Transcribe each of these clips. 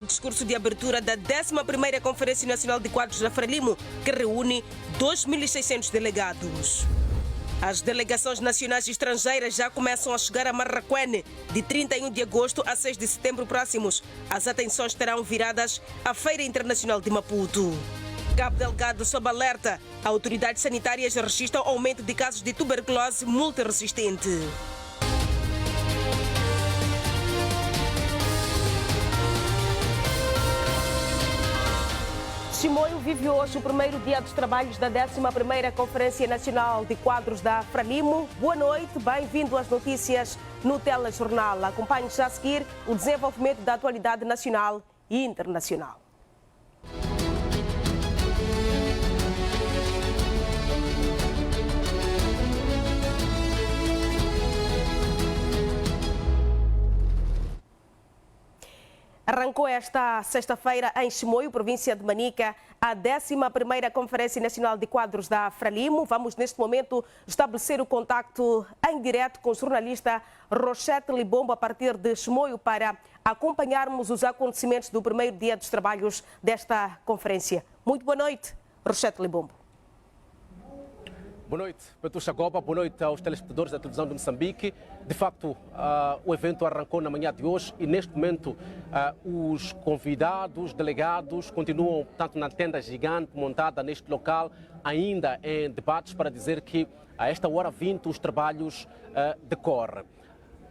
Discurso de abertura da 11ª Conferência Nacional de Quadros da Frelimo, que reúne 2.600 delegados. As delegações nacionais e estrangeiras já começam a chegar a Marraquene de 31 de agosto a 6 de setembro próximos. As atenções estarão viradas à Feira Internacional de Maputo. Cabo Delgado sob alerta. Autoridades sanitárias registram aumento de casos de tuberculose multiresistente. Chimoio vive hoje o primeiro dia dos trabalhos da 11ª Conferência Nacional de Quadros da Frelimo. Boa noite, bem-vindo às notícias no Telejornal. Acompanhe já a seguir o desenvolvimento da atualidade nacional e internacional. Arrancou esta sexta-feira em Chimoio, província de Manica, a 11ª Conferência Nacional de Quadros da Frelimo. Vamos, neste momento, estabelecer o contacto em direto com o jornalista Rochette Libombo a partir de Chimoio para acompanharmos os acontecimentos do primeiro dia dos trabalhos desta conferência. Muito boa noite, Rochette Libombo. Boa noite, Petucha Goba. Boa noite aos telespectadores da televisão de Moçambique. De facto, o evento arrancou na manhã de hoje e, neste momento, os convidados, delegados, continuam, portanto, na tenda gigante montada neste local, ainda em debates para dizer que, a esta hora 20, os trabalhos decorrem.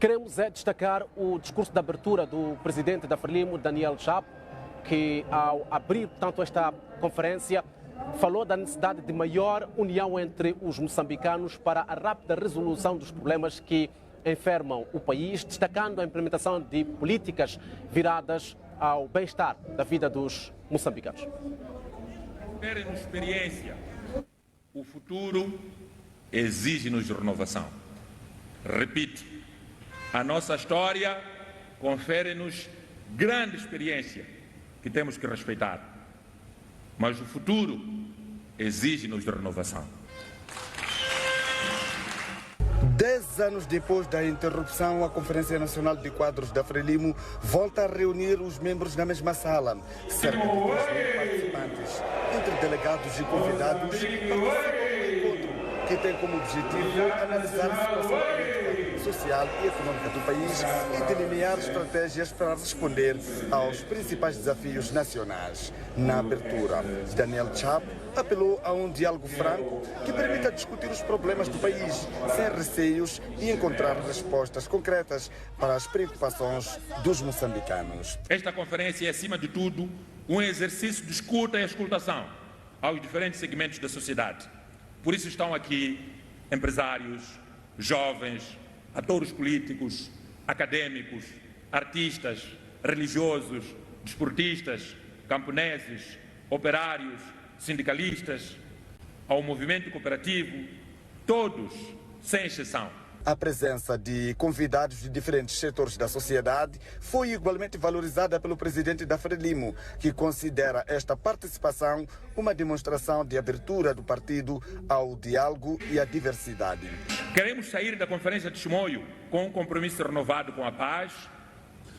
Queremos destacar o discurso de abertura do presidente da Frelimo, Daniel Chapo, que, ao abrir, portanto, esta conferência, falou da necessidade de maior união entre os moçambicanos para a rápida resolução dos problemas que enfermam o país, destacando a implementação de políticas viradas ao bem-estar da vida dos moçambicanos. Terem experiência. O futuro exige-nos renovação. Repito, a nossa história confere-nos grande experiência que temos que respeitar. Mas o futuro exige-nos de renovação. 10 anos depois da interrupção, a Conferência Nacional de Quadros da Frelimo volta a reunir os membros na mesma sala. Cerca de 2.000 participantes, entre delegados e convidados, participam no encontro que tem como objetivo analisar a situação política, social e econômica do país e delinear estratégias para responder aos principais desafios nacionais. Na abertura, Daniel Chapo apelou a um diálogo franco que permita discutir os problemas do país sem receios e encontrar respostas concretas para as preocupações dos moçambicanos. Esta conferência é, acima de tudo, um exercício de escuta e escutação aos diferentes segmentos da sociedade. Por isso estão aqui empresários, jovens, atores políticos, acadêmicos, artistas, religiosos, desportistas, camponeses, operários, sindicalistas, ao movimento cooperativo, todos, sem exceção. A presença de convidados de diferentes setores da sociedade foi igualmente valorizada pelo presidente da Frelimo, que considera esta participação uma demonstração de abertura do partido ao diálogo e à diversidade. Queremos sair da Conferência de Chimoio com um compromisso renovado com a paz,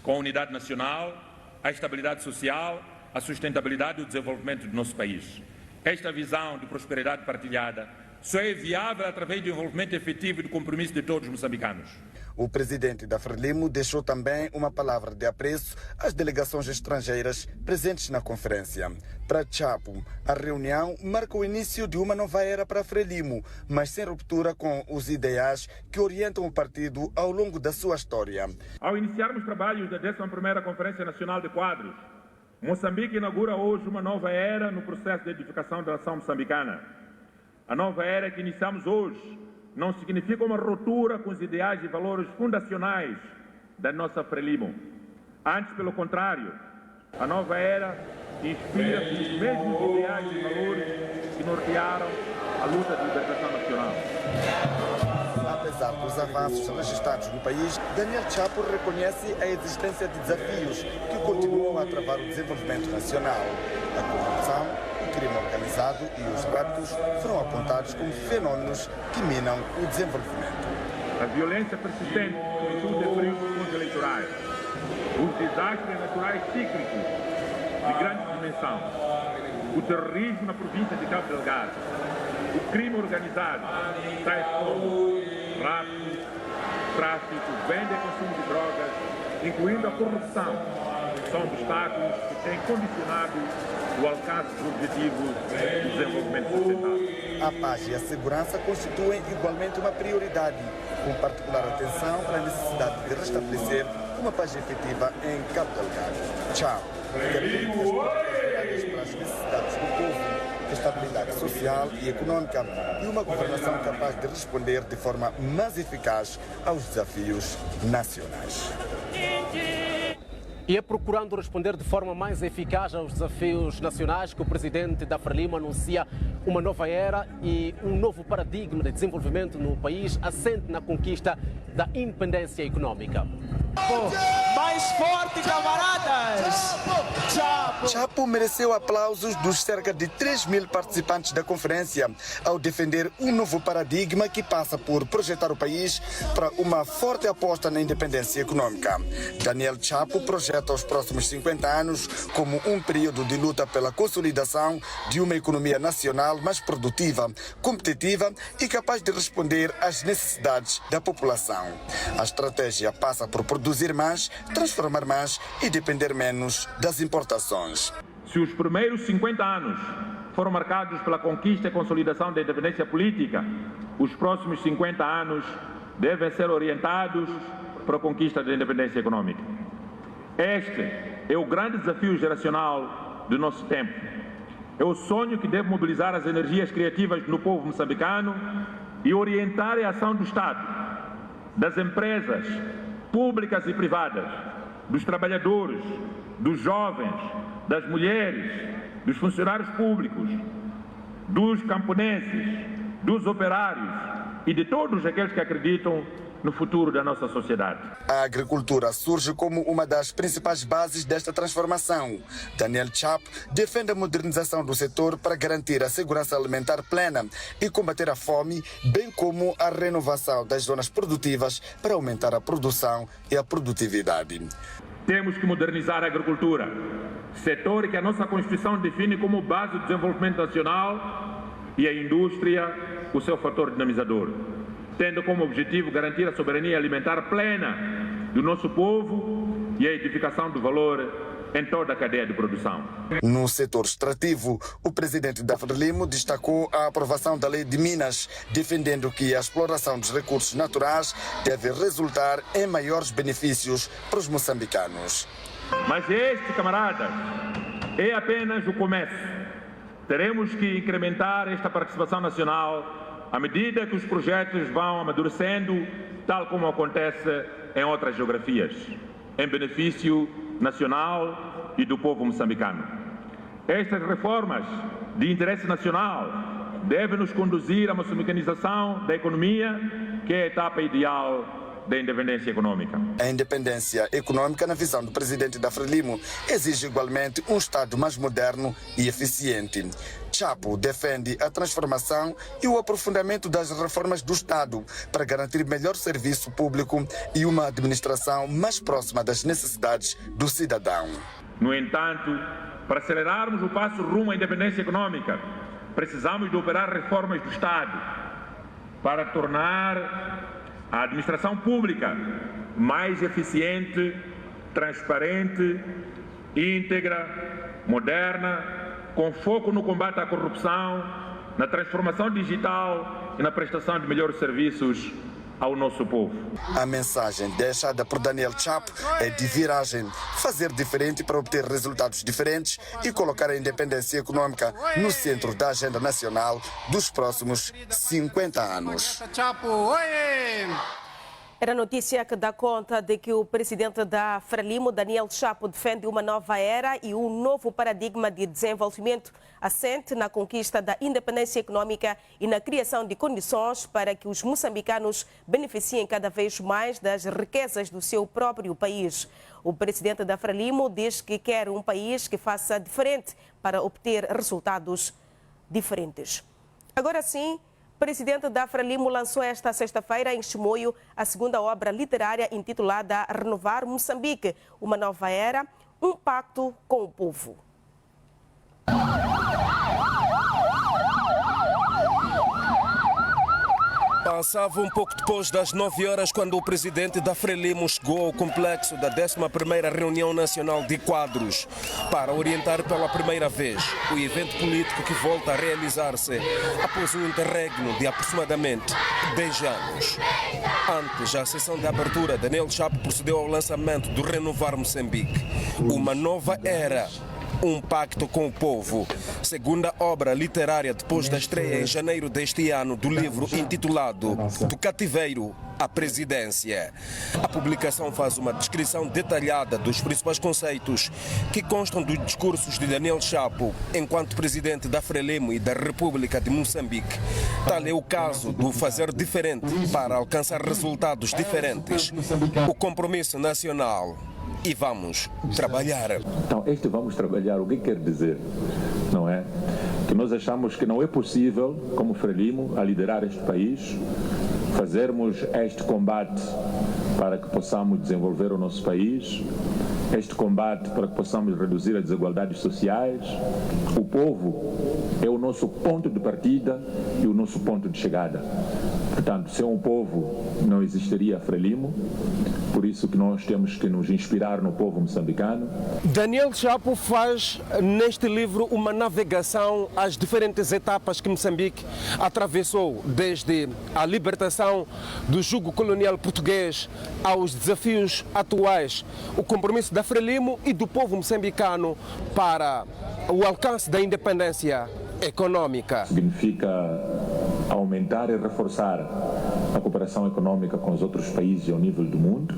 com a unidade nacional, a estabilidade social, a sustentabilidade e o desenvolvimento do nosso país. Esta visão de prosperidade partilhada só é viável através do envolvimento efetivo e do compromisso de todos os moçambicanos. O presidente da Frelimo deixou também uma palavra de apreço às delegações estrangeiras presentes na conferência. Para Chapo, a reunião marca o início de uma nova era para a Frelimo, mas sem ruptura com os ideais que orientam o partido ao longo da sua história. Ao iniciarmos trabalhos da 11ª Conferência Nacional de Quadros, Moçambique inaugura hoje uma nova era no processo de edificação da nação moçambicana. A nova era que iniciamos hoje não significa uma ruptura com os ideais e valores fundacionais da nossa Frelimo. Antes, pelo contrário, a nova era inspira-se nos mesmos ideais e valores que nortearam a luta de libertação nacional. Apesar dos avanços registrados no país, Daniel Chapo reconhece a existência de desafios que continuam a travar o desenvolvimento nacional. A corrupção, o crime organizado e os raptos foram apontados como fenômenos que minam o desenvolvimento. A violência persistente, sobretudo em períodos eleitorais, os desastres naturais cíclicos de grande dimensão, o terrorismo na província de Cabo Delgado, o crime organizado, tais como rapto, tráfico, venda e consumo de drogas, incluindo a corrupção, são obstáculos que têm condicionado o alcance do objetivo do desenvolvimento sustentável. A paz e a segurança constituem igualmente uma prioridade, com particular atenção para a necessidade de restabelecer uma paz efetiva em Cabo Delgado. Tchau. Para as necessidades do povo, estabilidade social e econômica e uma governação capaz de responder de forma mais eficaz aos desafios nacionais. E é procurando responder de forma mais eficaz aos desafios nacionais que o presidente da Frelimo anuncia uma nova era e um novo paradigma de desenvolvimento no país assente na conquista da independência econômica. Mais forte, camaradas! Chapo mereceu aplausos dos cerca de 3.000 participantes da conferência ao defender um novo paradigma que passa por projetar o país para uma forte aposta na independência econômica. Daniel Chapo projeta os próximos 50 anos como um período de luta pela consolidação de uma economia nacional mais produtiva, competitiva e capaz de responder às necessidades da população. A estratégia passa por produzir mais, transformar mais e depender menos das importações. Se os primeiros 50 anos foram marcados pela conquista e consolidação da independência política, os próximos 50 anos devem ser orientados para a conquista da independência econômica. Este é o grande desafio geracional do nosso tempo. É o sonho que deve mobilizar as energias criativas no povo moçambicano e orientar a ação do Estado, das empresas públicas e privadas, dos trabalhadores, dos jovens, das mulheres, dos funcionários públicos, dos camponeses, dos operários e de todos aqueles que acreditam no futuro da nossa sociedade. A agricultura surge como uma das principais bases desta transformação. Daniel Chapo defende a modernização do setor para garantir a segurança alimentar plena e combater a fome, bem como a renovação das zonas produtivas para aumentar a produção e a produtividade. Temos que modernizar a agricultura, setor que a nossa Constituição define como base do desenvolvimento nacional, e a indústria, o seu fator dinamizador, tendo como objetivo garantir a soberania alimentar plena do nosso povo e a edificação do valor em toda a cadeia de produção. No setor extrativo, o presidente da Frelimo destacou a aprovação da Lei de Minas, defendendo que a exploração dos recursos naturais deve resultar em maiores benefícios para os moçambicanos. Mas este, camaradas, é apenas o começo. Teremos que incrementar esta participação nacional à medida que os projetos vão amadurecendo, tal como acontece em outras geografias, em benefício nacional e do povo moçambicano. Estas reformas de interesse nacional devem nos conduzir à moçambicanização da economia, que é a etapa ideal da independência econômica. A independência econômica, na visão do presidente da Frelimo, exige igualmente um Estado mais moderno e eficiente. Chapo defende a transformação e o aprofundamento das reformas do Estado para garantir melhor serviço público e uma administração mais próxima das necessidades do cidadão. No entanto, para acelerarmos o passo rumo à independência econômica, precisamos de operar reformas do Estado para tornar a administração pública mais eficiente, transparente, íntegra, moderna, com foco no combate à corrupção, na transformação digital e na prestação de melhores serviços ao nosso povo. A mensagem deixada por Daniel Chapo é de viragem, fazer diferente para obter resultados diferentes e colocar a independência econômica no centro da agenda nacional dos próximos 50 anos. Era notícia que dá conta de que o presidente da Frelimo, Daniel Chapo, defende uma nova era e um novo paradigma de desenvolvimento assente na conquista da independência econômica e na criação de condições para que os moçambicanos beneficiem cada vez mais das riquezas do seu próprio país. O presidente da Frelimo diz que quer um país que faça diferente para obter resultados diferentes. Agora sim, o presidente da Frelimo lançou esta sexta-feira em Chimoio a segunda obra literária intitulada Renovar Moçambique, uma nova era, um pacto com o povo. Passava um pouco depois das 9 horas quando o presidente da Frelimo chegou ao complexo da 11ª Reunião Nacional de Quadros para orientar pela primeira vez o evento político que volta a realizar-se após um interregno de aproximadamente 10 anos. Antes, a sessão de abertura, Daniel Chapo procedeu ao lançamento do Renovar Moçambique, uma nova era. Um pacto com o povo, segunda obra literária depois da estreia em janeiro deste ano do livro intitulado Do Cativeiro à Presidência. A publicação faz uma descrição detalhada dos principais conceitos que constam dos discursos de Daniel Chapo enquanto presidente da Frelimo e da República de Moçambique. Tal é o caso do fazer diferente para alcançar resultados diferentes, o compromisso nacional. E vamos trabalhar. Então, vamos trabalhar, o que quer dizer? Não é? Que nós achamos que não é possível, como Frelimo, a liderar este país, fazermos este combate para que possamos desenvolver o nosso país, este combate para que possamos reduzir as desigualdades sociais. O povo é o nosso ponto de partida e o nosso ponto de chegada. Portanto, sem um povo não existiria Frelimo, por isso que nós temos que nos inspirar no povo moçambicano. Daniel Chapo faz neste livro uma navegação às diferentes etapas que Moçambique atravessou, desde a libertação do jugo colonial português aos desafios atuais, o compromisso da Frelimo e do povo moçambicano para o alcance da independência econômica. Significa aumentar e reforçar a cooperação econômica com os outros países ao nível do mundo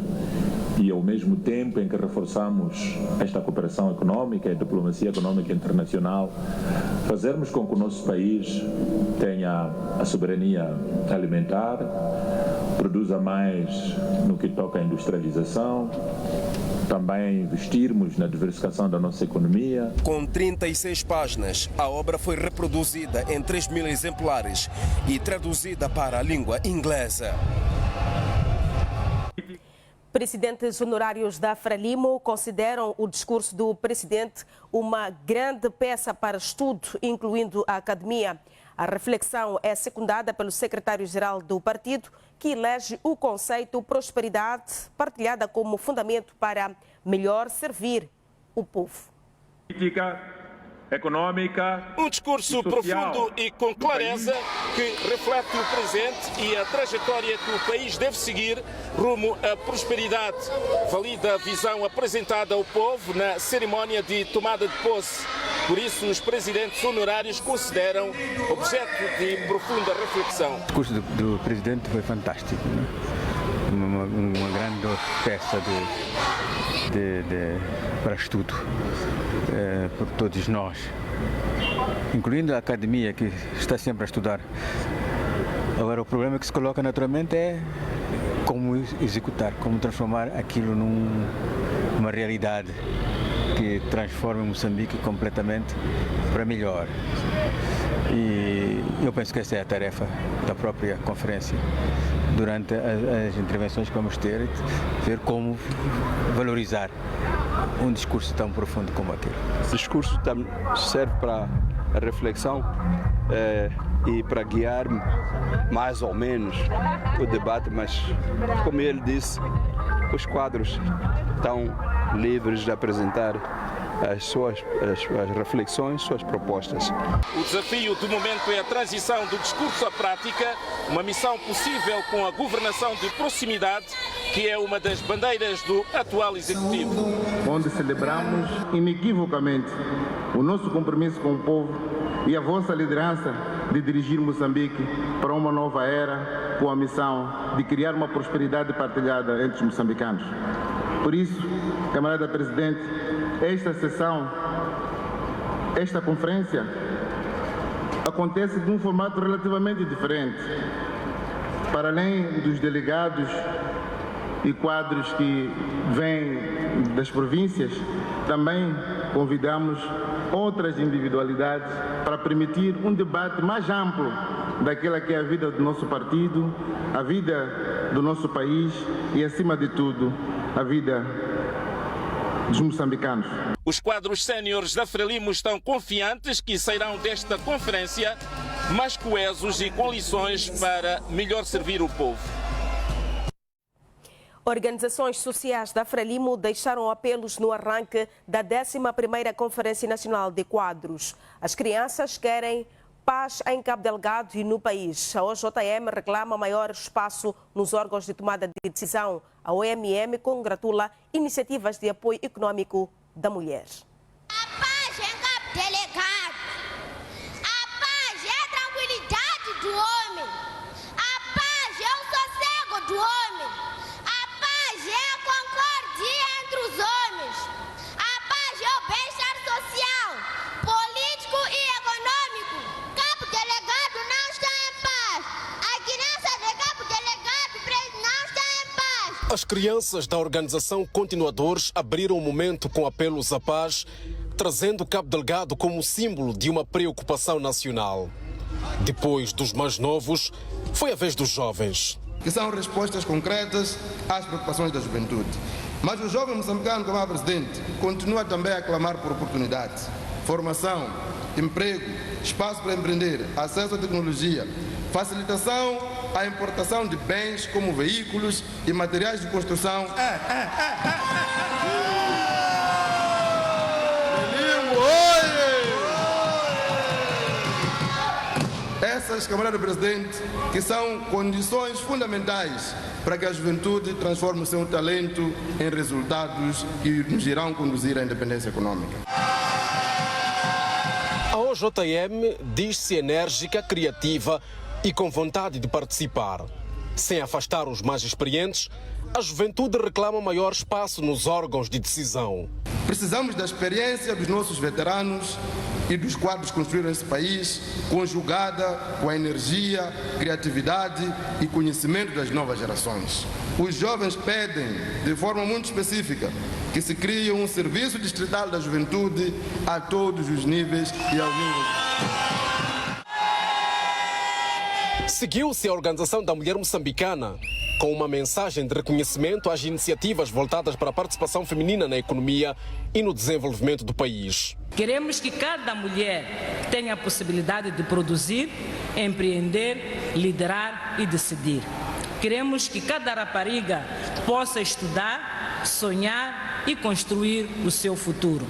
e, ao mesmo tempo em que reforçamos esta cooperação econômica e a diplomacia econômica internacional, fazermos com que o nosso país tenha a soberania alimentar, produza mais no que toca à industrialização, também investirmos na diversificação da nossa economia. Com 36 páginas, a obra foi reproduzida em 3.000 exemplares e traduzida para a língua inglesa. Presidentes honorários da Frelimo consideram o discurso do presidente uma grande peça para estudo, incluindo a academia. A reflexão é secundada pelo secretário-geral do partido, que elege o conceito prosperidade partilhada como fundamento para melhor servir o povo. Política, econômica. Um discurso profundo e com clareza que reflete o presente e a trajetória que o país deve seguir rumo à prosperidade. Valida a visão apresentada ao povo na cerimónia de tomada de posse. Por isso, os presidentes honorários consideram objeto de profunda reflexão. O discurso do presidente foi fantástico, né? Uma grande peça para estudo por todos nós, incluindo a academia, que está sempre a estudar. Agora, o problema que se coloca naturalmente é como executar, como transformar aquilo numa realidade que transforme Moçambique completamente para melhor. E eu penso que essa é a tarefa da própria conferência, durante as intervenções que vamos ter, ver como valorizar um discurso tão profundo como aquele. Esse discurso serve para a reflexão e para guiar mais ou menos o debate, mas, como ele disse, os quadros estão livres de apresentar as suas reflexões, suas propostas. O desafio do momento é a transição do discurso à prática, uma missão possível com a governação de proximidade, que é uma das bandeiras do atual Executivo. Onde celebramos inequivocamente o nosso compromisso com o povo e a vossa liderança de dirigir Moçambique para uma nova era, com a missão de criar uma prosperidade partilhada entre os moçambicanos. Por isso, camarada Presidente, esta sessão, esta conferência, acontece de um formato relativamente diferente. Para além dos delegados e quadros que vêm das províncias, também convidamos outras individualidades para permitir um debate mais amplo daquela que é a vida do nosso partido, a vida do nosso país e, acima de tudo, a vida dos moçambicanos. Os quadros séniores da Frelimo estão confiantes que sairão desta conferência mais coesos e com lições para melhor servir o povo. Organizações sociais da Frelimo deixaram apelos no arranque da 11ª Conferência Nacional de Quadros. As crianças querem paz em Cabo Delgado e no país. A OJM reclama maior espaço nos órgãos de tomada de decisão. A OMM congratula iniciativas de apoio econômico da mulher. A paz em Cabo Delgado. A paz é a tranquilidade do homem. A paz é o sossego do homem. Entre os homens, a paz é o bem-estar social, político e econômico. Cabo Delgado não está em paz. A criança de Cabo Delgado não está em paz. As crianças da organização Continuadores abriram o momento com apelos à paz, trazendo Cabo Delgado como símbolo de uma preocupação nacional. Depois dos mais novos, foi a vez dos jovens. Que são respostas concretas às preocupações da juventude. Mas o jovem moçambicano, como é presidente, continua também a clamar por oportunidades, formação, emprego, espaço para empreender, acesso à tecnologia, facilitação à importação de bens como veículos e materiais de construção. Essas, camarada presidente, que são condições fundamentais para que a juventude transforme o seu talento em resultados que nos irão conduzir à independência econômica. A OJM diz-se enérgica, criativa e com vontade de participar. Sem afastar os mais experientes, a juventude reclama maior espaço nos órgãos de decisão. Precisamos da experiência dos nossos veteranos e dos quadros que construíram esse país, conjugada com a energia, criatividade e conhecimento das novas gerações. Os jovens pedem, de forma muito específica, que se crie um serviço distrital da juventude a todos os níveis e ao nível. Seguiu-se a Organização da Mulher Moçambicana, com uma mensagem de reconhecimento às iniciativas voltadas para a participação feminina na economia e no desenvolvimento do país. Queremos que cada mulher tenha a possibilidade de produzir, empreender, liderar e decidir. Queremos que cada rapariga possa estudar, sonhar e construir o seu futuro.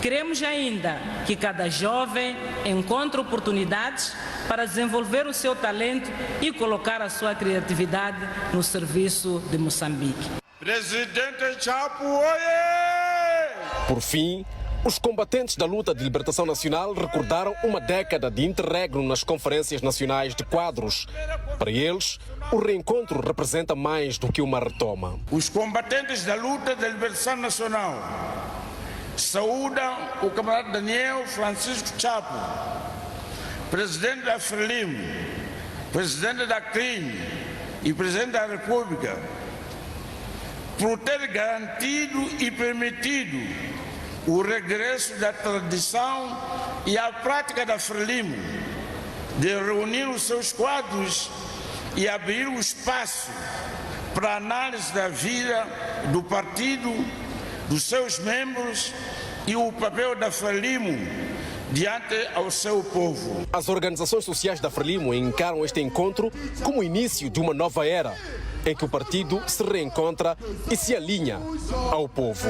Queremos ainda que cada jovem encontre oportunidades para desenvolver o seu talento e colocar a sua criatividade no serviço de Moçambique. Presidente Chapo, oiê! Por fim, os combatentes da luta de libertação nacional recordaram uma década de interregno nas conferências nacionais de quadros. Para eles, o reencontro representa mais do que uma retoma. Os combatentes da luta de libertação nacional saúdam o camarada Daniel Francisco Chapo, presidente da Frelimo, presidente da CRIM e presidente da República, por ter garantido e permitido o regresso da tradição e à prática da Frelimo, de reunir os seus quadros e abrir o espaço para a análise da vida do partido, dos seus membros e o papel da Frelimo diante ao seu povo. As organizações sociais da Frelimo encaram este encontro como o início de uma nova era, em que o partido se reencontra e se alinha ao povo.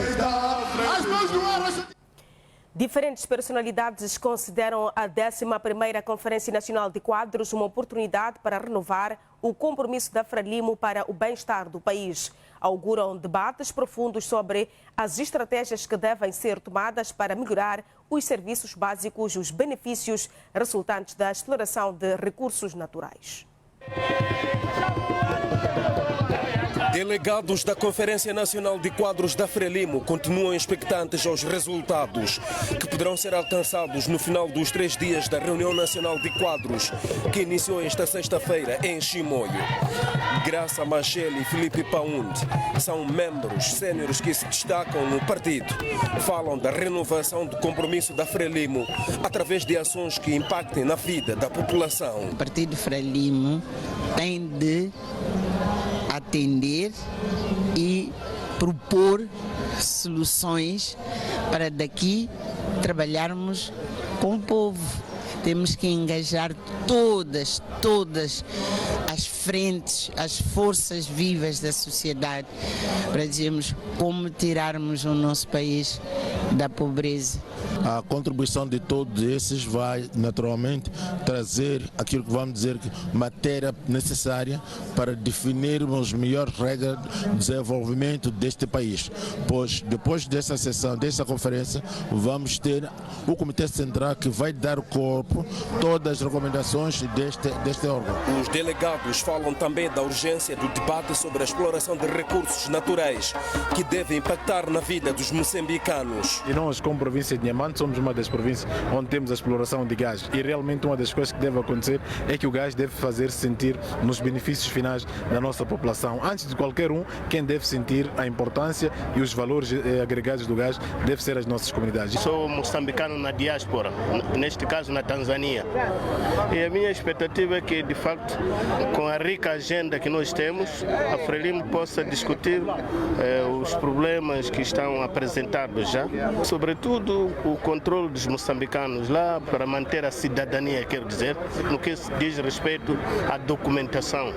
Diferentes personalidades consideram a 11ª Conferência Nacional de Quadros uma oportunidade para renovar o compromisso da Frelimo para o bem-estar do país. Auguram debates profundos sobre as estratégias que devem ser tomadas para melhorar os serviços básicos e os benefícios resultantes da exploração de recursos naturais. Delegados da Conferência Nacional de Quadros da Frelimo continuam expectantes aos resultados que poderão ser alcançados no final dos 3 dias da Reunião Nacional de Quadros, que iniciou esta sexta-feira em Chimoio. Graça Machel e Felipe Paundi são membros séniores que se destacam no partido. Falam da renovação do compromisso da Frelimo através de ações que impactem na vida da população. O Partido Frelimo tem de atender e propor soluções para daqui trabalharmos com o povo. temos que engajar todas as frentes, as forças vivas da sociedade para dizermos como tirarmos o nosso país da pobreza. A contribuição de todos esses vai naturalmente trazer aquilo que vamos dizer que matéria necessária para definirmos melhores regras de desenvolvimento deste país. Pois depois dessa sessão, dessa conferência, vamos ter o Comitê Central que vai dar corpo a todas as recomendações deste órgão. Os delegados falam também da urgência do debate sobre a exploração de recursos naturais que deve impactar na vida dos moçambicanos. E nós, como província de Inhambane, somos uma das províncias onde temos a exploração de gás e realmente uma das coisas que deve acontecer é que o gás deve fazer sentir nos benefícios finais da nossa população. Antes de qualquer quem deve sentir a importância e os valores agregados do gás deve ser as nossas comunidades. Sou moçambicano na diáspora, neste caso na Tanzânia. E a minha expectativa é que, de facto, com a rica agenda que nós temos, a Frelimo possa discutir os problemas que estão apresentados já, sobretudo o controle dos moçambicanos lá para manter a cidadania, quero dizer, no que diz respeito à documentação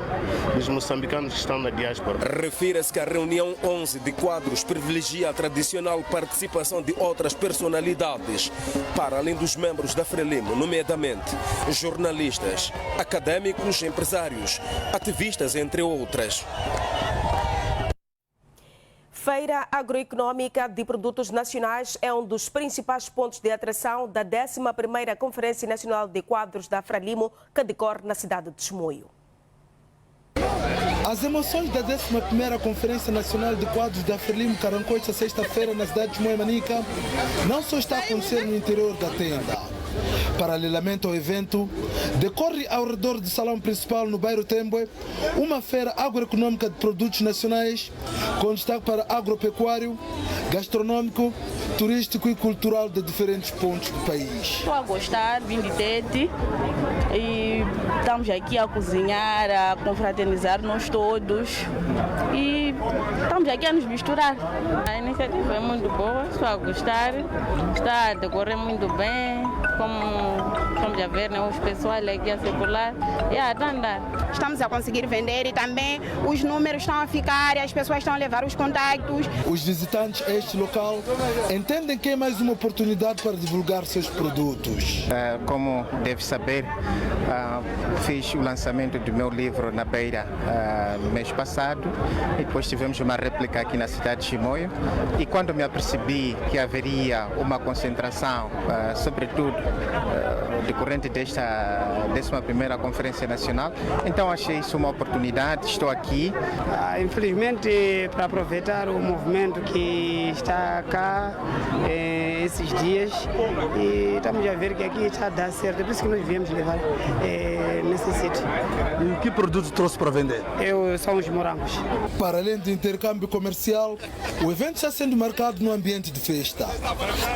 dos moçambicanos que estão na diáspora. Refira-se que a reunião 11 de quadros privilegia a tradicional participação de outras personalidades, para além dos membros da Frelimo, nomeadamente jornalistas, académicos, empresários, ativistas, entre outras. Feira Agroeconômica de Produtos Nacionais é um dos principais pontos de atração da 11ª Conferência Nacional de Quadros da Frelimo, que decorre na cidade de Chimoio. As emoções da 11ª Conferência Nacional de Quadros da Frelimo, que arrancou esta sexta-feira na cidade de Chimoio Manica, não só está a acontecer no interior da tenda. Paralelamente ao evento, decorre ao redor do salão principal no bairro Tembwe uma feira agroeconômica de produtos nacionais com destaque para agropecuário, gastronômico, turístico e cultural de diferentes pontos do país. Estou a gostar, vim de Tete e estamos aqui a cozinhar, a confraternizar nós todos e estamos aqui a nos misturar. A iniciativa é muito boa, estou a gostar, está a decorrer muito bem, como estamos a ver, né, os pessoal aqui a circular, está a andar. Estamos a conseguir vender e também os números estão a ficar e as pessoas estão a levar os contactos. Os visitantes a este local entendem que é mais uma oportunidade para divulgar seus produtos. Como deve saber, fiz o lançamento do meu livro na Beira no mês passado e depois tivemos uma réplica aqui na cidade de Chimoio e quando me apercebi que haveria uma concentração, sobretudo decorrente desta 11ª Conferência Nacional, então achei isso uma oportunidade, estou aqui. Infelizmente, para aproveitar o movimento que está cá esses dias e estamos a ver que aqui está a dar certo, é por isso que nós viemos levar nesse sítio. E que produto trouxe para vender? São os morangos. Para além do intercâmbio comercial, o evento está sendo marcado no ambiente de festa.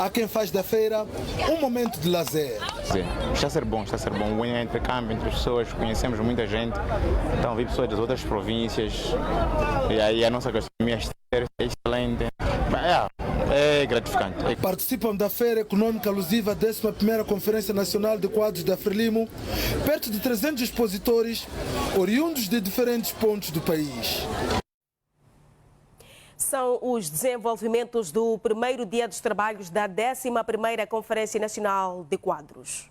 Há quem faz da feira um momento de lazer. Sim, está a ser bom, um intercâmbio entre as pessoas, conhecemos muita gente, então vi pessoas das outras províncias e aí a nossa gastronomia é excelente. É gratificante. Participam da Feira Econômica alusiva à 11ª Conferência Nacional de Quadros da Frelimo, perto de 300 expositores, oriundos de diferentes pontos do país. São os desenvolvimentos do primeiro dia dos trabalhos da 11ª Conferência Nacional de Quadros.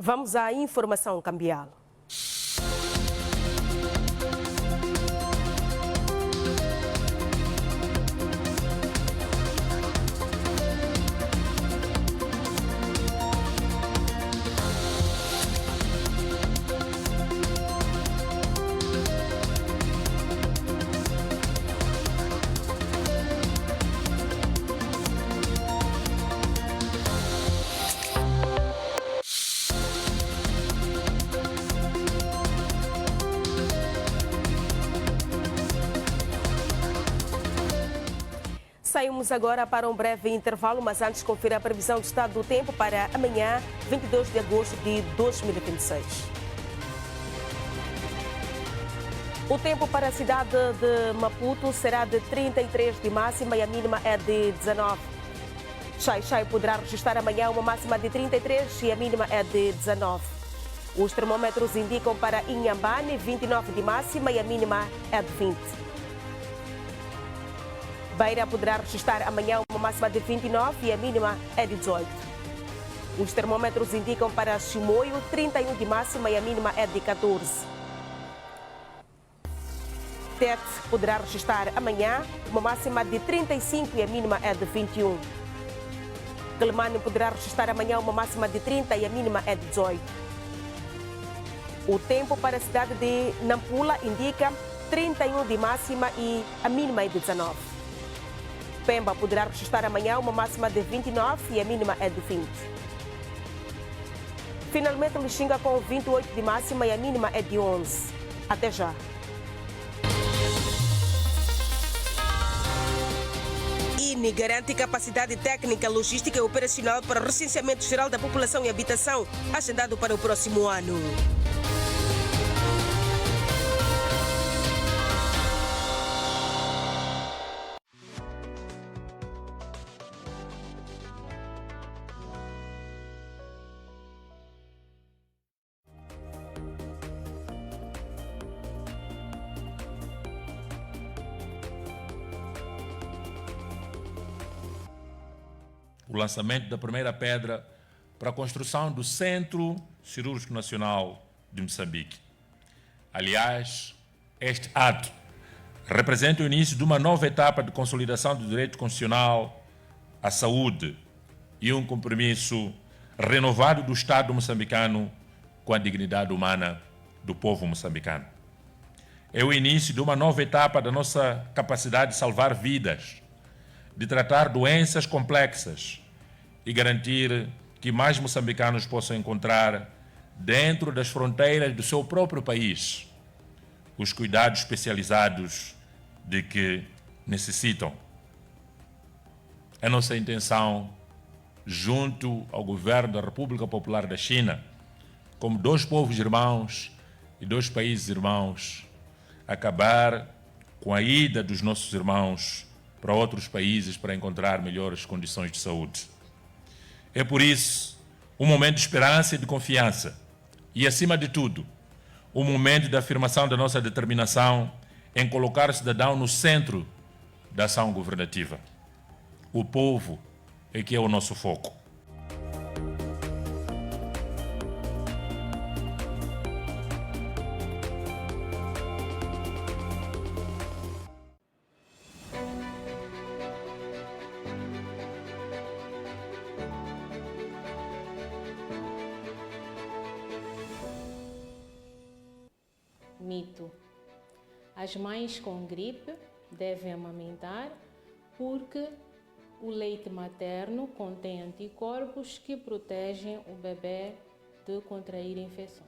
Vamos à informação cambial. Saímos agora para um breve intervalo, mas antes confira a previsão do estado do tempo para amanhã, 22 de agosto de 2026. O tempo para a cidade de Maputo será de 33 de máxima e a mínima é de 19. Xai-Xai poderá registrar amanhã uma máxima de 33 e a mínima é de 19. Os termômetros indicam para Inhambane 29 de máxima e a mínima é de 20. Beira poderá registrar amanhã uma máxima de 29 e a mínima é de 18. Os termômetros indicam para Chimoio 31 de máxima e a mínima é de 14. Tete poderá registrar amanhã uma máxima de 35 e a mínima é de 21. Quelimane poderá registrar amanhã uma máxima de 30 e a mínima é de 18. O tempo para a cidade de Nampula indica 31 de máxima e a mínima é de 19. Pemba poderá registrar amanhã uma máxima de 29 e a mínima é de 20. Finalmente, Lixinga com 28 de máxima e a mínima é de 11. Até já. INE garante capacidade técnica, logística e operacional para o recenseamento geral da população e habitação, agendado para o próximo ano. O lançamento da primeira pedra para a construção do Centro Cirúrgico Nacional de Moçambique. Aliás, este ato representa o início de uma nova etapa de consolidação do direito constitucional à saúde e um compromisso renovado do Estado moçambicano com a dignidade humana do povo moçambicano. É o início de uma nova etapa da nossa capacidade de salvar vidas, de tratar doenças complexas e garantir que mais moçambicanos possam encontrar, dentro das fronteiras do seu próprio país, os cuidados especializados de que necessitam. É nossa intenção, junto ao governo da República Popular da China, como dois povos irmãos e dois países irmãos, acabar com a ida dos nossos irmãos para outros países para encontrar melhores condições de saúde. É por isso um momento de esperança e de confiança e, acima de tudo, um momento de afirmação da nossa determinação em colocar o cidadão no centro da ação governativa. O povo é que é o nosso foco. Mito. As mães com gripe devem amamentar porque o leite materno contém anticorpos que protegem o bebê de contrair infecções.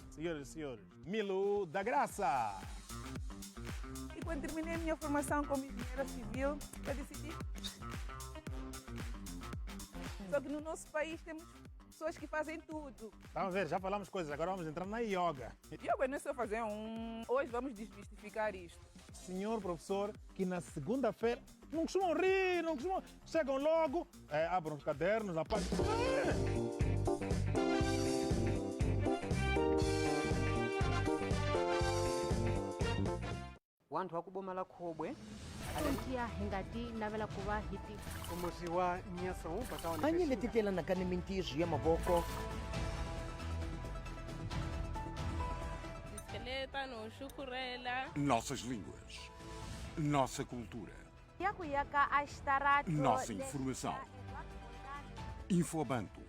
Senhoras e senhores, Milo da Graça. E quando terminei a minha formação como engenheira civil, eu decidi. Só que no nosso país temos pessoas que fazem tudo. Vamos a ver, já falamos coisas, agora vamos entrar na yoga. Yoga não é só fazer Hoje vamos desmistificar isto. Senhor professor, que na segunda-feira não costumam rir, não costumam... Chegam logo, abrem os cadernos, apagam... wantu wakubomala khobwe alantia hengati navela kuva hiti umusi wa nyaso pataona anye letitela nakane mintijo ya maboko diskeleta no shukurela nossas línguas, nossa cultura, yakuyaka astarato nossa informação. Infobanto,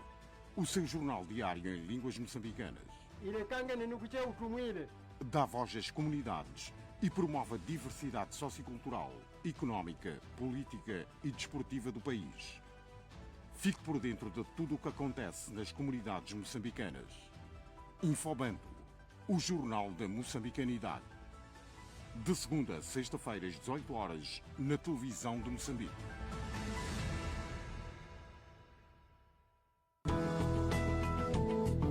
o seu jornal diário em línguas moçambicanas. Dá voz às comunidades e promove a diversidade sociocultural, económica, política e desportiva do país. Fique por dentro de tudo o que acontece nas comunidades moçambicanas. Infobanto, o jornal da moçambicanidade. de segunda a sexta-feira às 18 horas, na televisão de Moçambique.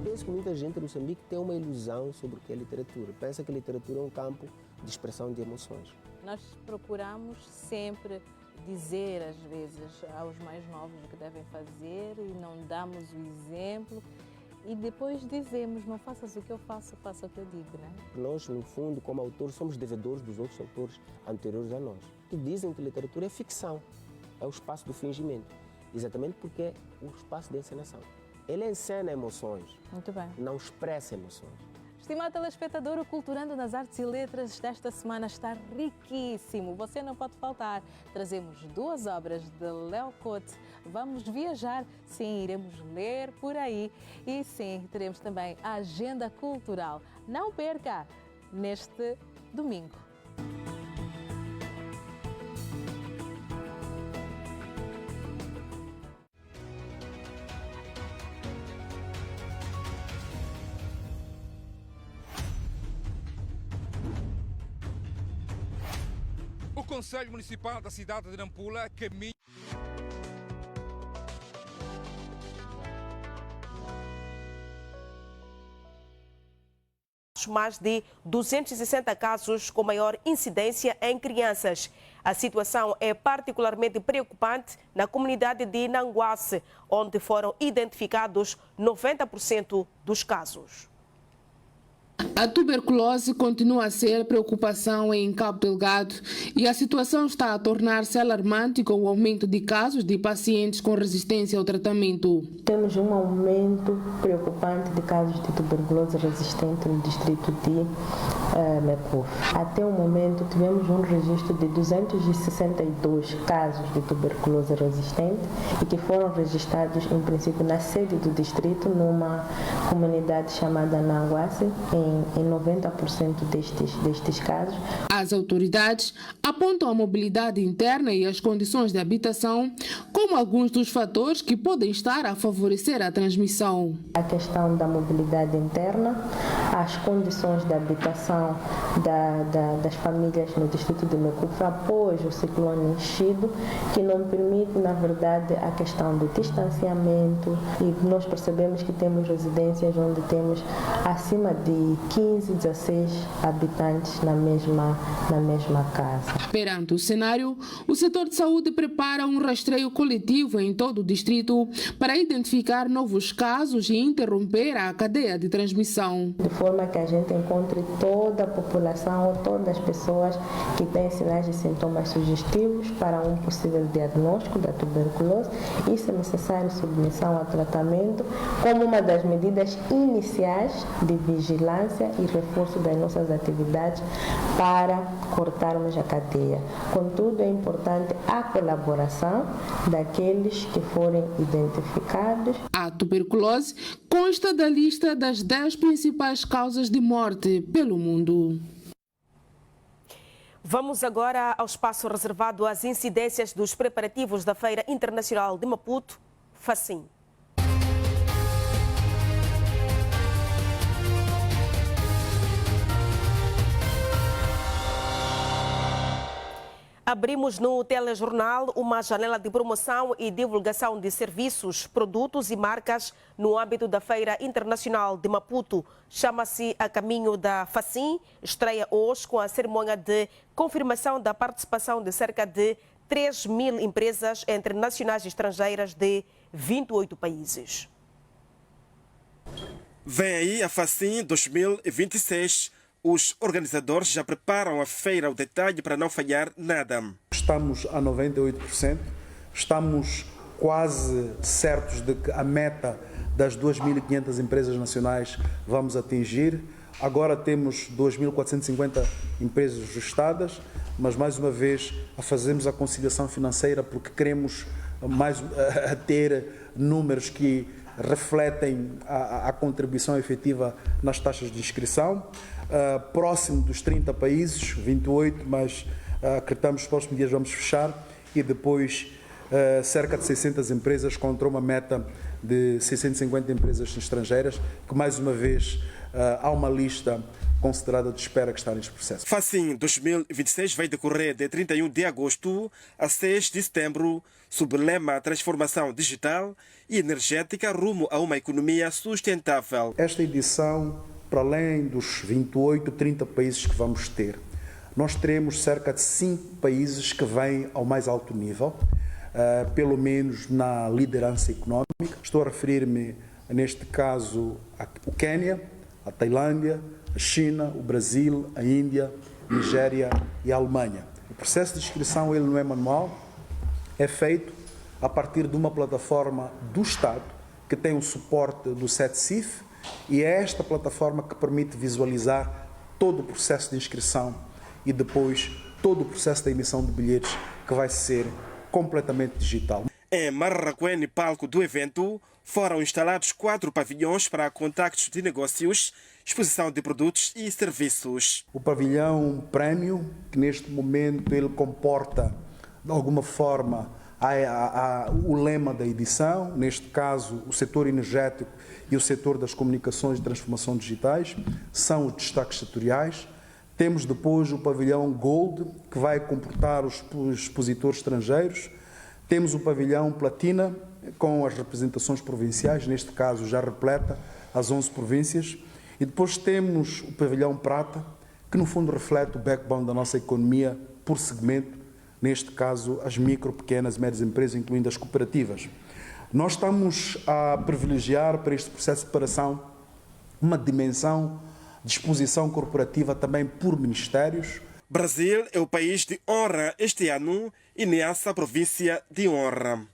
Penso que muita gente em Moçambique tem uma ilusão sobre o que é literatura. Pensa que a literatura é um campo de expressão de emoções. Nós procuramos sempre dizer, às vezes, aos mais novos o que devem fazer e não damos o exemplo. E depois dizemos, não faças o que eu faço, faça o que eu digo, né? Nós, no fundo, como autores, somos devedores dos outros autores anteriores a nós, que dizem que literatura é ficção, é o espaço do fingimento, exatamente porque é o espaço da encenação. Ele encena emoções, muito bem, não expressa emoções. Estimado telespectador, o Culturando nas Artes e Letras desta semana está riquíssimo. Você não pode faltar. Trazemos 2 obras de Léo Cote. Vamos viajar, sim, iremos ler por aí e sim, teremos também a agenda cultural. Não perca neste domingo. O Conselho Municipal da cidade de Nampula caminha. Mais de 260 casos com maior incidência em crianças. A situação é particularmente preocupante na comunidade de Nanguasse, onde foram identificados 90% dos casos. A tuberculose continua a ser preocupação em Cabo Delgado e a situação está a tornar-se alarmante com o aumento de casos de pacientes com resistência ao tratamento. Temos um aumento preocupante de casos de tuberculose resistente no distrito de Mekuf. Até o momento tivemos um registro de 262 casos de tuberculose resistente e que foram registrados em princípio na sede do distrito, numa comunidade chamada Nanguasse, em 90% destes casos. As autoridades apontam a mobilidade interna e as condições de habitação como alguns dos fatores que podem estar a favorecer a transmissão. A questão da mobilidade interna, as condições de habitação das famílias no distrito de Mekufa após o ciclone enchido, que não permite, na verdade, a questão do distanciamento, e nós percebemos que temos residências onde temos acima de 15, 16 habitantes na mesma casa. Perante o cenário, o setor de saúde prepara um rastreio coletivo em todo o distrito para identificar novos casos e interromper a cadeia de transmissão. De forma que a gente encontre toda a população ou todas as pessoas que têm sinais e sintomas sugestivos para um possível diagnóstico da tuberculose e, se necessário, submissão a tratamento como uma das medidas iniciais de vigilância e reforço das nossas atividades para cortarmos a cadeia. Contudo, é importante a colaboração daqueles que forem identificados. A tuberculose consta da lista das 10 principais causas de morte pelo mundo. Vamos agora ao espaço reservado às incidências dos preparativos da Feira Internacional de Maputo, FACIM. Abrimos no telejornal uma janela de promoção e divulgação de serviços, produtos e marcas no âmbito da Feira Internacional de Maputo. Chama-se A Caminho da FACIM, estreia hoje com a cerimônia de confirmação da participação de cerca de 3.000 empresas entre nacionais e estrangeiras de 28 países. Vem aí a FACIM 2026. Os organizadores já preparam a feira ao detalhe para não falhar nada. Estamos a 98%, estamos quase certos de que a meta das 2.500 empresas nacionais vamos atingir. Agora temos 2.450 empresas registradas, mas mais uma vez fazemos a conciliação financeira porque queremos ter números que refletem a contribuição efetiva nas taxas de inscrição. Próximo dos 30 países, 28, mas acreditamos que nos próximos dias vamos fechar, e depois cerca de 600 empresas contra uma meta de 650 empresas estrangeiras, que mais uma vez há uma lista considerada de espera que está neste processo. Facim 2026 vai decorrer de 31 de agosto a 6 de setembro, sob o lema Transformação Digital e Energética rumo a uma economia sustentável. Esta edição, para além dos 28, 30 países que vamos ter, nós teremos cerca de 5 países que vêm ao mais alto nível, pelo menos na liderança económica. Estou a referir-me, neste caso, ao Quênia, a Tailândia, a China, o Brasil, a Índia, a Nigéria e a Alemanha. O processo de inscrição ele não é manual, é feito a partir de uma plataforma do Estado que tem o suporte do CETCIF e é esta plataforma que permite visualizar todo o processo de inscrição e depois todo o processo da emissão de bilhetes, que vai ser completamente digital. Em Marraquene, palco do evento, foram instalados 4 pavilhões para contactos de negócios, exposição de produtos e serviços. O pavilhão Prémio, que neste momento ele comporta, de alguma forma, o lema da edição, neste caso o setor energético e o setor das comunicações e transformação digitais, são os destaques setoriais. Temos depois o pavilhão Gold, que vai comportar os expositores estrangeiros. Temos o pavilhão Platina, com as representações provinciais, neste caso já repleta as 11 províncias. E depois temos o pavilhão Prata, que no fundo reflete o backbone da nossa economia por segmento, neste caso as micro, pequenas e médias empresas, incluindo as cooperativas. Nós estamos a privilegiar para este processo de separação uma dimensão de exposição corporativa também por ministérios. Brasil é o país de honra este ano e Niassa a província de honra.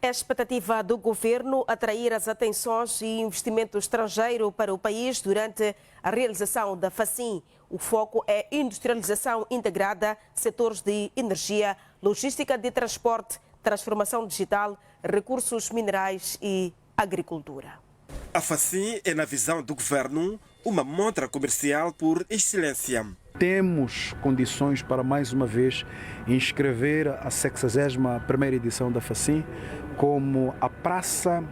É a expectativa do governo atrair as atenções e investimento estrangeiro para o país durante a realização da Facim. O foco é industrialização integrada, setores de energia, logística de transporte, transformação digital, recursos minerais e agricultura. A Facim é, na visão do governo, uma montra comercial por excelência. Temos condições para, mais uma vez, inscrever a 61ª edição da Facim como a praça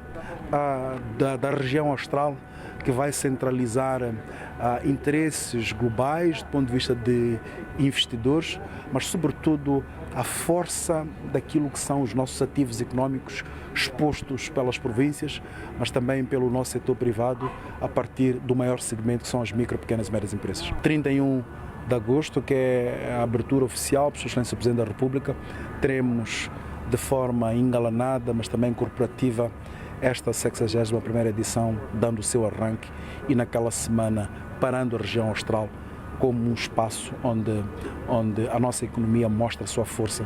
da região austral, que vai centralizar interesses globais do ponto de vista de investidores, mas, sobretudo, a força daquilo que são os nossos ativos económicos expostos pelas províncias, mas também pelo nosso setor privado, a partir do maior segmento, que são as micro, pequenas e médias empresas. 31 de agosto, que é a abertura oficial, por Sua Excelência o Presidente da República, teremos de forma engalanada, mas também corporativa, esta 61ª edição, dando o seu arranque e naquela semana parando a região austral como um espaço onde a nossa economia mostra a sua força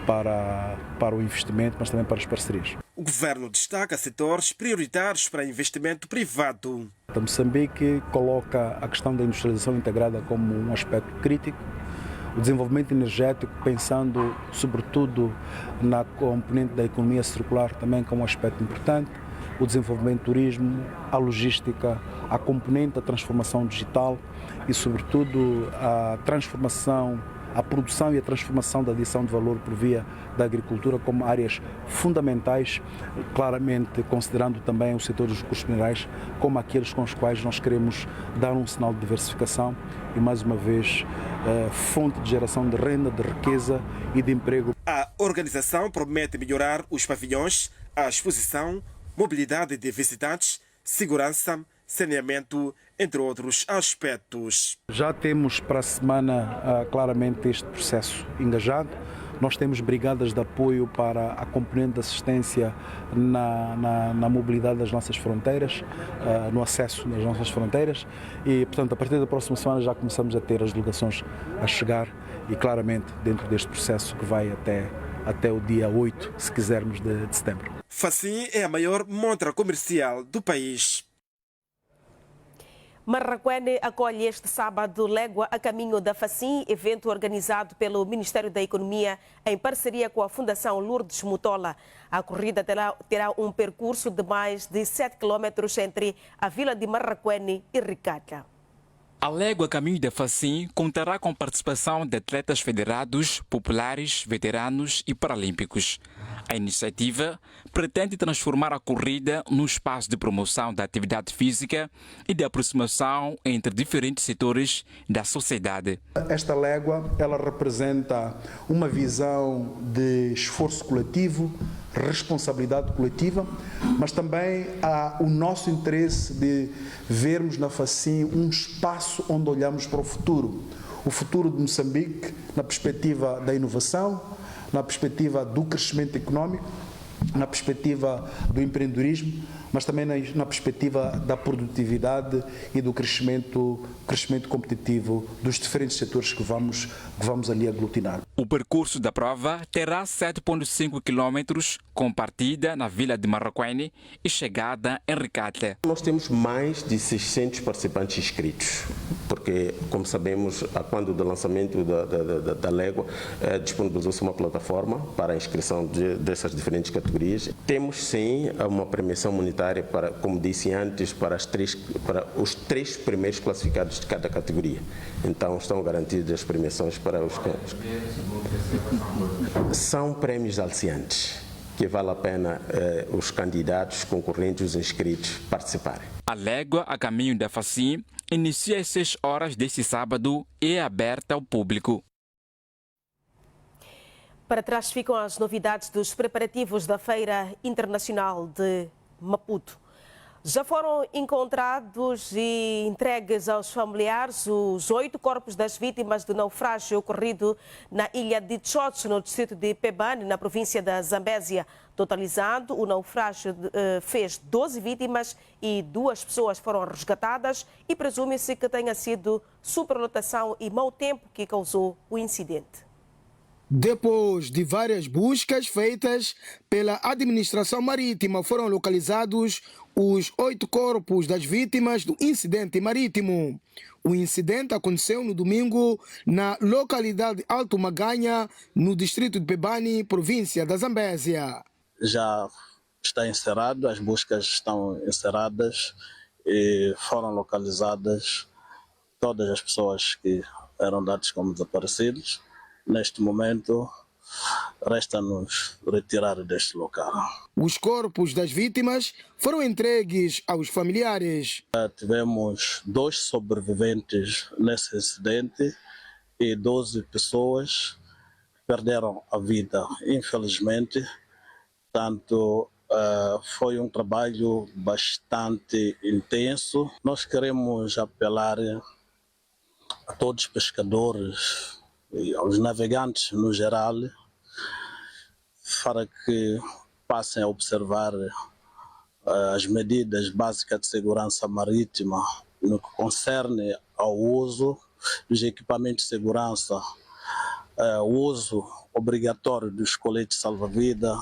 para o investimento, mas também para as parcerias. O governo destaca setores prioritários para investimento privado. Moçambique coloca a questão da industrialização integrada como um aspecto crítico. O desenvolvimento energético, pensando sobretudo na componente da economia circular, também como um aspecto importante. O desenvolvimento do turismo, a logística, a componente da transformação digital e, sobretudo, a transformação, a produção e a transformação da adição de valor por via da agricultura como áreas fundamentais, claramente considerando também o setor dos recursos minerais como aqueles com os quais nós queremos dar um sinal de diversificação e, mais uma vez, fonte de geração de renda, de riqueza e de emprego. A organização promete melhorar os pavilhões, a exposição, mobilidade de visitantes, segurança, saneamento, entre outros aspectos. Já temos para a semana claramente este processo engajado. Nós temos brigadas de apoio para a componente de assistência na mobilidade das nossas fronteiras, no acesso das nossas fronteiras e, portanto, a partir da próxima semana já começamos a ter as delegações a chegar e, claramente, dentro deste processo que vai até o dia 8, se quisermos, de setembro. Facim é a maior montra comercial do país. Marraquene acolhe este sábado Légua a caminho da Facim, evento organizado pelo Ministério da Economia em parceria com a Fundação Lourdes Mutola. A corrida terá um percurso de mais de 7 km entre a vila de Marraquene e Ricaca. A Légua Caminho da Facim contará com participação de atletas federados, populares, veteranos e paralímpicos. A iniciativa pretende transformar a corrida num espaço de promoção da atividade física e de aproximação entre diferentes setores da sociedade. Esta légua, ela representa uma visão de esforço coletivo, responsabilidade coletiva, mas também há o nosso interesse de vermos na Facim um espaço onde olhamos para o futuro de Moçambique, na perspectiva da inovação, na perspectiva do crescimento econômico, na perspectiva do empreendedorismo, mas também na perspectiva da produtividade e do crescimento competitivo dos diferentes setores que vamos ali aglutinar. O percurso da prova terá 7,5 km, com partida na vila de Marraquene e chegada em Ricate. Nós temos mais de 600 participantes inscritos, porque, como sabemos, quando do lançamento da Légua, disponibilizou-se uma plataforma para a inscrição dessas diferentes categorias. Temos, sim, uma premiação monetária, como disse antes, para os 3 primeiros classificados de cada categoria. Então, estão garantidas as premiações para os campos. São prémios aliciantes, que vale a pena os candidatos, concorrentes, os inscritos participarem. A Légua a Caminho da Facim inicia às 6 horas deste sábado e é aberta ao público. Para trás ficam as novidades dos preparativos da Feira Internacional de Maputo. Já foram encontrados e entregues aos familiares os 8 corpos das vítimas do naufrágio ocorrido na ilha de Tchotcho, no distrito de Pebane, na província da Zambésia. Totalizado, o naufrágio fez 12 vítimas e 2 pessoas foram resgatadas e presume-se que tenha sido superlotação e mau tempo que causou o incidente. Depois de várias buscas feitas pela administração marítima, foram localizados os 8 corpos das vítimas do incidente marítimo. O incidente aconteceu no domingo na localidade Alto Maganha, no distrito de Pebane, província da Zambésia. Já está encerrado, as buscas estão encerradas e foram localizadas todas as pessoas que eram dadas como desaparecidos. Neste momento, resta-nos retirar deste local. Os corpos das vítimas foram entregues aos familiares. Tivemos 2 sobreviventes nesse incidente e 12 pessoas perderam a vida, infelizmente. Portanto, foi um trabalho bastante intenso. Nós queremos apelar a todos os pescadores e aos navegantes no geral, para que passem a observar as medidas básicas de segurança marítima no que concerne ao uso dos equipamentos de segurança, o uso obrigatório dos coletes salva-vida.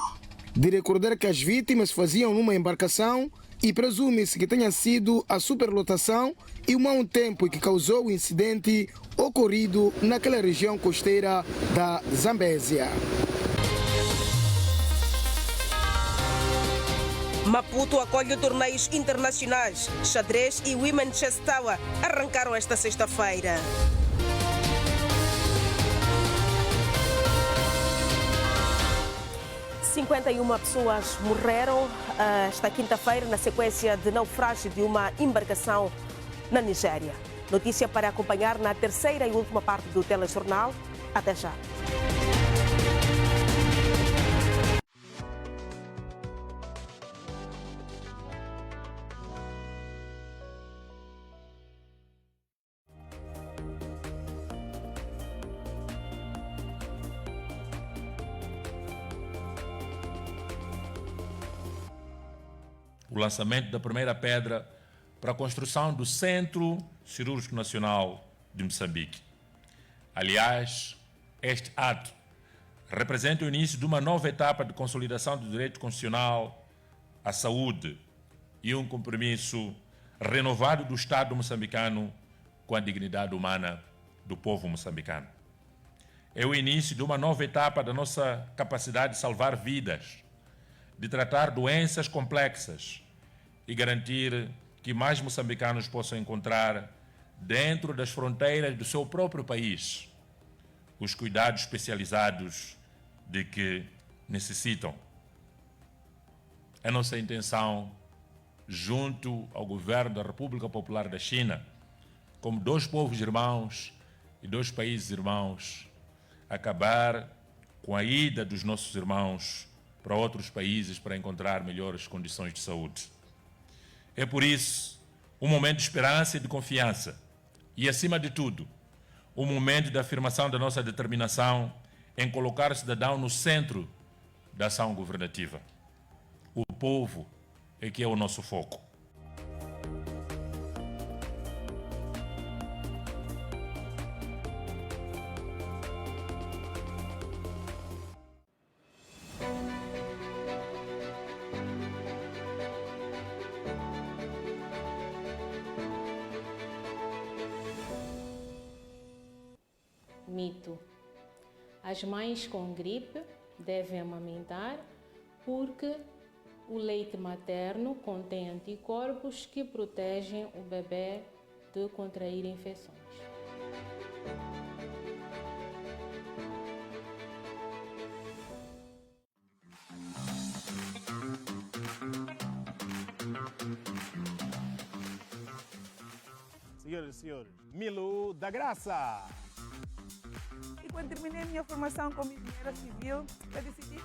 De recordar que as vítimas faziam numa embarcação e presume-se que tenha sido a superlotação e o mau tempo que causou o incidente ocorrido naquela região costeira da Zambésia. Maputo acolhe torneios internacionais. Xadrez e Women Chess Tower arrancaram esta sexta-feira. ...51 pessoas morreram esta quinta-feira na sequência de naufrágio de uma embarcação na Nigéria. Notícia para acompanhar na terceira e última parte do telejornal. Até já. O lançamento da primeira pedra para a construção do Centro Cirúrgico Nacional de Moçambique. Aliás, este ato representa o início de uma nova etapa de consolidação do direito constitucional à saúde e um compromisso renovado do Estado moçambicano com a dignidade humana do povo moçambicano. É o início de uma nova etapa da nossa capacidade de salvar vidas, de tratar doenças complexas e garantir que mais moçambicanos possam encontrar dentro das fronteiras do seu próprio país, os cuidados especializados de que necessitam. É nossa intenção, junto ao governo da República Popular da China, como dois povos irmãos e dois países irmãos, acabar com a ida dos nossos irmãos para outros países para encontrar melhores condições de saúde. É por isso um momento de esperança e de confiança e, acima de tudo, um momento de afirmação da nossa determinação em colocar o cidadão no centro da ação governativa. O povo é que é o nosso foco. Mito. As mães com gripe devem amamentar porque o leite materno contém anticorpos que protegem o bebê de contrair infecções. Senhoras e senhores, Milo da Graça. E quando terminei a minha formação como engenheira civil, eu decidi.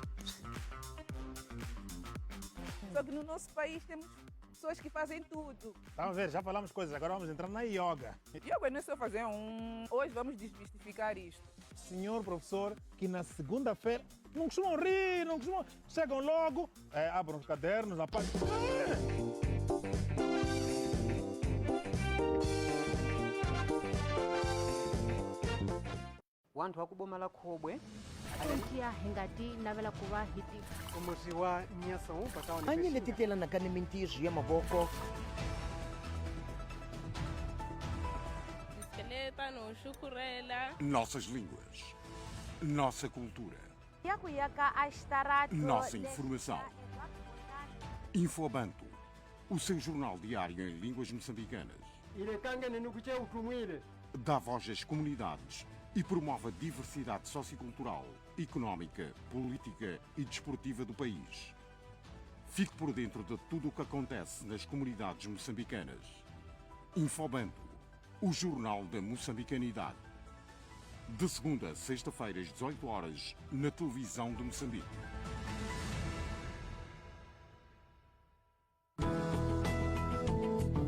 Só que no nosso país temos pessoas que fazem tudo. Vamos ver, já falamos coisas, agora vamos entrar na yoga. Yoga não é só fazer Hoje vamos desmistificar isto. Senhor professor, que na segunda-feira não costumam rir, não costumam... Chegam logo, abrem os cadernos, apagam... Wantu wakubomala khobwe alantia hengati navela kuva hiti umuzi wa nyasawu patawa Anye letitela na kane mentir ya maboko. Esqueleta no chukurela. Nossas línguas, nossa cultura, Yakuyaka astarato. nossa informação. Infobanto, o seu jornal diário em línguas moçambicanas. Dá voz às comunidades e promove a diversidade sociocultural, económica, política e desportiva do país. Fique por dentro de tudo o que acontece nas comunidades moçambicanas. Infobanto, o jornal da moçambicanidade. De segunda a sexta-feira às 18 horas, na televisão de Moçambique.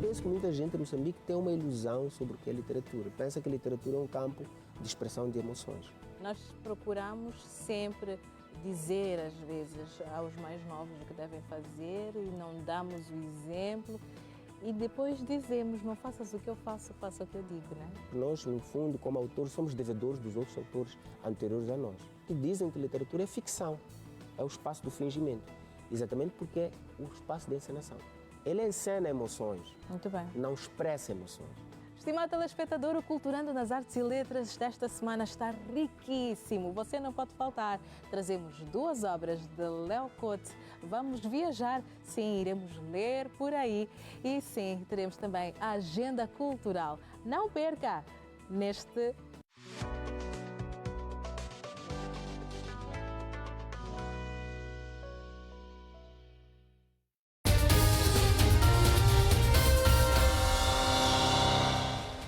Penso que muita gente em Moçambique tem uma ilusão sobre o que é literatura. Pensa que a literatura é um campo de expressão de emoções. Nós procuramos sempre dizer, às vezes, aos mais novos o que devem fazer e não damos o exemplo. E depois dizemos, não faças o que eu faço, faça o que eu digo, né? Nós, no fundo, como autores, somos devedores dos outros autores anteriores a nós, que dizem que literatura é ficção, é o espaço do fingimento, exatamente porque é o espaço da encenação. Ele encena emoções, Muito bem. não expressa emoções. Estimado telespectador, o Culturando nas Artes e Letras desta semana está riquíssimo. Você não pode faltar. Trazemos 2 obras de Léo Cote. Vamos viajar, sim, iremos ler por aí. E sim, teremos também a agenda cultural. Não perca neste...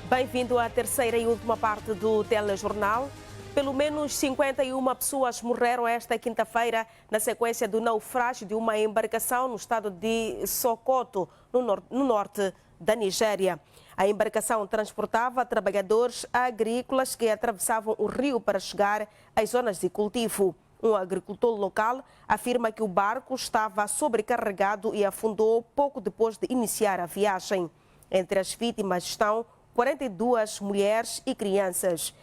Bem-vindo à terceira e última parte do telejornal. Pelo menos 51 pessoas morreram esta quinta-feira na sequência do naufrágio de uma embarcação no estado de Sokoto, no norte da Nigéria. A embarcação transportava trabalhadores agrícolas que atravessavam o rio para chegar às zonas de cultivo. Um agricultor local afirma que o barco estava sobrecarregado e afundou pouco depois de iniciar a viagem. Entre as vítimas estão 42 mulheres e crianças.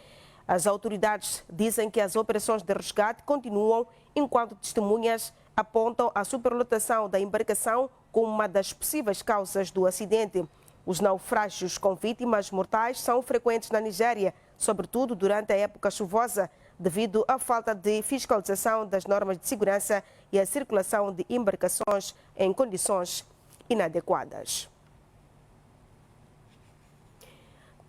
As autoridades dizem que as operações de resgate continuam, enquanto testemunhas apontam a superlotação da embarcação como uma das possíveis causas do acidente. Os naufrágios com vítimas mortais são frequentes na Nigéria, sobretudo durante a época chuvosa, devido à falta de fiscalização das normas de segurança e à circulação de embarcações em condições inadequadas.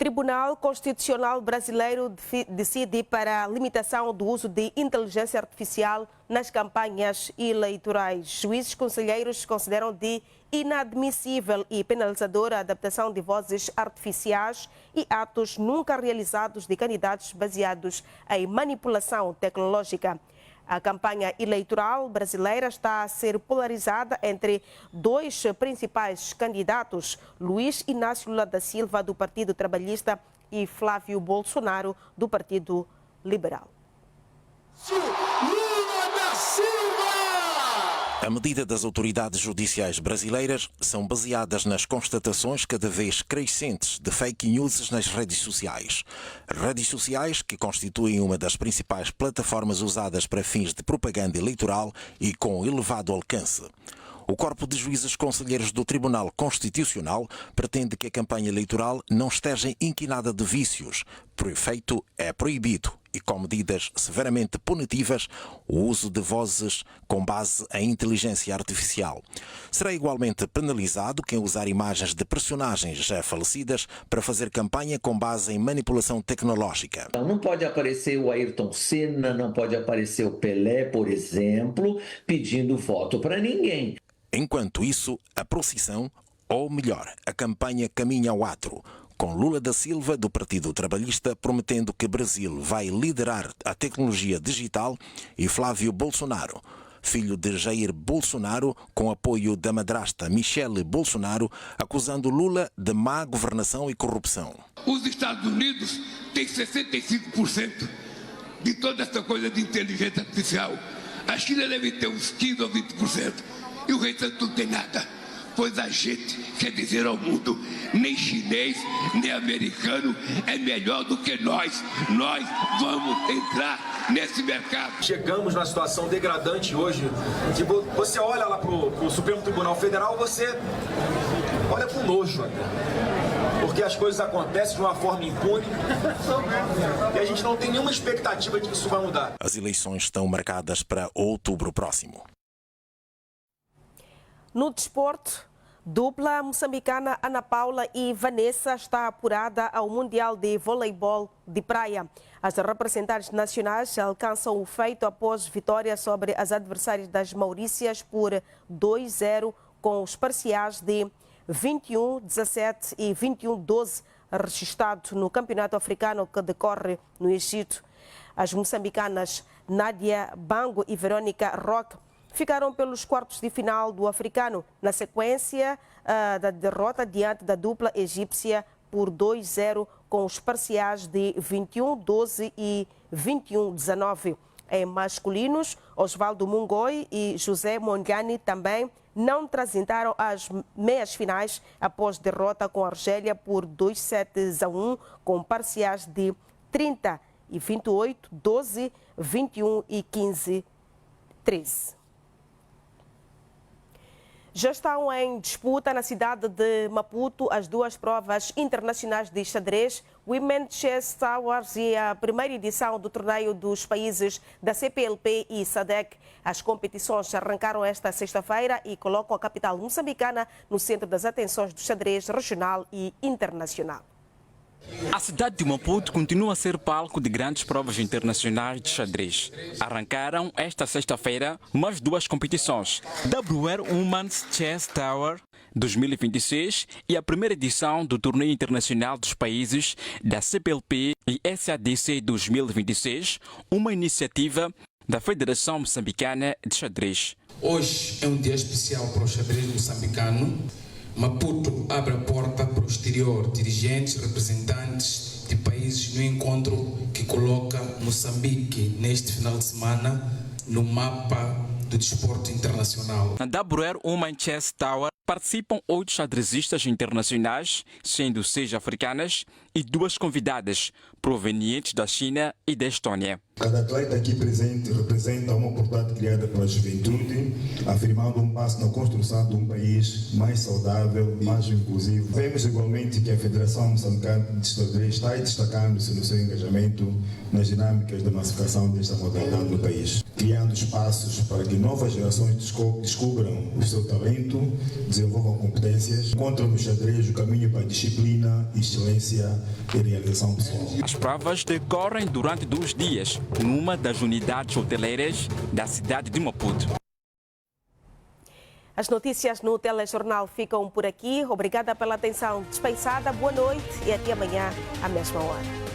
Tribunal Constitucional Brasileiro decide para a limitação do uso de inteligência artificial nas campanhas eleitorais. Juízes conselheiros consideram de inadmissível e penalizadora a adaptação de vozes artificiais e atos nunca realizados de candidatos baseados em manipulação tecnológica. A campanha eleitoral brasileira está a ser polarizada entre dois principais candidatos, Luiz Inácio Lula da Silva, do Partido Trabalhista, e Flávio Bolsonaro, do Partido Liberal. A medida das autoridades judiciais brasileiras são baseadas nas constatações cada vez crescentes de fake news nas redes sociais. Redes sociais que constituem uma das principais plataformas usadas para fins de propaganda eleitoral e com elevado alcance. O corpo de juízes conselheiros do Tribunal Constitucional pretende que a campanha eleitoral não esteja inquinada de vícios. Por efeito, é proibido, e com medidas severamente punitivas, o uso de vozes com base em inteligência artificial. Será igualmente penalizado quem usar imagens de personagens já falecidas para fazer campanha com base em manipulação tecnológica. Não pode aparecer o Ayrton Senna, não pode aparecer o Pelé, por exemplo, pedindo voto para ninguém. Enquanto isso, a procissão, ou melhor, a campanha caminha ao ato, com Lula da Silva, do Partido Trabalhista, prometendo que Brasil vai liderar a tecnologia digital, e Flávio Bolsonaro, filho de Jair Bolsonaro, com apoio da madrasta Michele Bolsonaro, acusando Lula de má governação e corrupção. Os Estados Unidos têm 65% de toda essa coisa de inteligência artificial. A China deve ter uns 15% ou 20%. E o restante não tem nada. Pois a gente quer dizer ao mundo, nem chinês, nem americano é melhor do que nós. Nós vamos entrar nesse mercado. Chegamos numa situação degradante hoje, que você olha lá pro Supremo Tribunal Federal, você olha com nojo até. Porque as coisas acontecem de uma forma impune e a gente não tem nenhuma expectativa de que isso vai mudar. As eleições estão marcadas para outubro próximo. No desporto, dupla moçambicana Ana Paula e Vanessa está apurada ao Mundial de Voleibol de Praia. As representantes nacionais alcançam o feito após vitória sobre as adversárias das Maurícias por 2-0 com os parciais de 21-17 e 21-12 registrado no Campeonato Africano que decorre no Egito. As moçambicanas Nádia Bango e Verônica Roque ficaram pelos quartos de final do Africano, na sequência da derrota diante da dupla egípcia por 2-0 com os parciais de 21-12 e 21-19. Em masculinos, Osvaldo Mungoi e José Mondiani também não transitaram as meias finais após derrota com a Argélia por 2-7-1 com parciais de 30 e 28, 12, 21 e 15, 13. Já estão em disputa na cidade de Maputo as duas provas internacionais de xadrez, Women Chess Towers e a primeira edição do torneio dos países da CPLP e SADC. As competições arrancaram esta sexta-feira e colocam a capital moçambicana no centro das atenções do xadrez regional e internacional. A cidade de Maputo continua a ser palco de grandes provas internacionais de xadrez. Arrancaram esta sexta-feira mais duas competições, WR Women's Chess Tower 2026 e a primeira edição do Torneio Internacional dos Países da CPLP e SADC 2026, uma iniciativa da Federação Moçambicana de Xadrez. Hoje é um dia especial para o xadrez moçambicano. Maputo abre a porta para o exterior, dirigentes, representantes de países no encontro que coloca Moçambique neste final de semana no mapa do desporto internacional. Na WR Women Chess Tower participam 8 xadrezistas internacionais, sendo 6 africanas e 2 convidadas provenientes da China e da Estônia. Cada atleta aqui presente representa uma oportunidade criada pela juventude, afirmando um passo na construção de um país mais saudável, mais inclusivo. Vemos igualmente que a Federação Moçambicana de Xadrez está destacando-se no seu engajamento nas dinâmicas da massificação desta modalidade no país, criando espaços para que novas gerações descubram o seu talento, desenvolvam competências, encontram no xadrez o caminho para a disciplina e excelência realização pessoal. As provas decorrem durante 2 dias, numa das unidades hoteleiras da cidade de Maputo. As notícias no telejornal ficam por aqui. Obrigada pela atenção dispensada. Boa noite e até amanhã, à mesma hora.